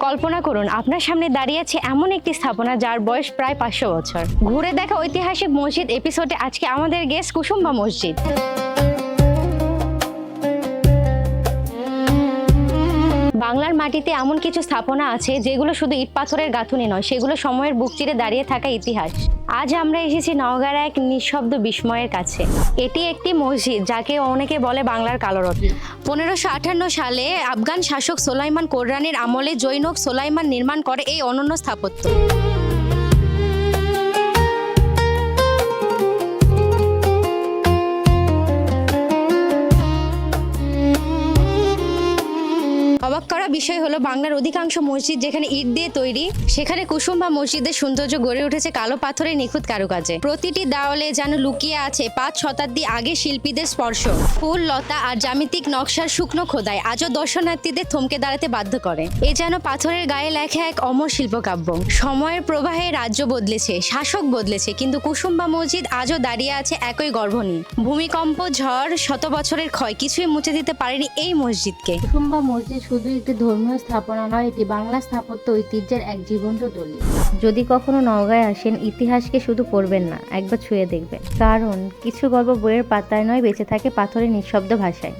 কল্পনা করুন আপনার সামনে দাঁড়িয়ে আছে এমন একটি স্থাপনা যার বয়স প্রায় 500 বছর। ঘুরে দেখা ঐতিহাসিক মসজিদ এপিসোডে আজকে আমাদের গেস্ট কুসুম্বা মসজিদ। বাংলার মাটিতে এমন কিছু স্থাপনা আছে যেগুলো শুধু ইট পাথরের গাঁথুনি নয়, সেগুলো সময়ের বুক চিরে দাঁড়িয়ে থাকা ইতিহাস। আজ আমরা এসেছি নওগাঁর এক নিঃশব্দ বিস্ময়ের কাছে। এটি একটি মসজিদ যাকে অনেকে বলে বাংলার কালরত্ন। 1558 সালে আফগান শাসক সোলাইমান কোররানির আমলে জৈনক সোলাইমান নির্মাণ করে এই অনন্য স্থাপত্য। অবাক করা বিষয় হলো বাংলার অধিকাংশ মসজিদ যেখানে ইট দিয়ে তৈরি, সেখানে কুসুম্বা মসজিদের সৌন্দর্য গড়ে উঠেছে কালো পাথরের নিখুঁত কারুকাজে। প্রতিটি দেওয়ালে যেন লুকিয়ে আছে 5 শতাব্দী আগে শিল্পীদের স্পর্শ। ফুল, লতা আর জ্যামিতিক নকশার শুকনো খোদাই আজও দর্শনার্থীদের থমকে দাঁড়াতে বাধ্য করে। এ যেন পাথরের গায়ে লেখা এক অমর শিল্পকাব্য। সময়ের প্রবাহে রাজ্য বদলেছে, শাসক বদলেছে, কিন্তু কুসুম্বা মসজিদ আজও দাঁড়িয়ে আছে একই গর্ভ নিয়ে। ভূমিকম্প, ঝড়, শত বছরের ক্ষয় কিছুই মুছে দিতে পারেনি এই মসজিদকে। কুসুম্বা মসজিদ শুধু একটি ধর্মীয় স্থাপনা নয়, এটি বাংলা স্থাপত্য ঐতিহ্যের এক জীবন্ত দলিল। যদি কখনো নওগাঁয় আসেন, ইতিহাসকে শুধু পড়বেন না, একবার ছুঁয়ে দেখবেন, কারণ কিছু গল্প বইয়ের পাতায় নয়, বেঁচে থাকে পাথরের নিঃশব্দ ভাষায়।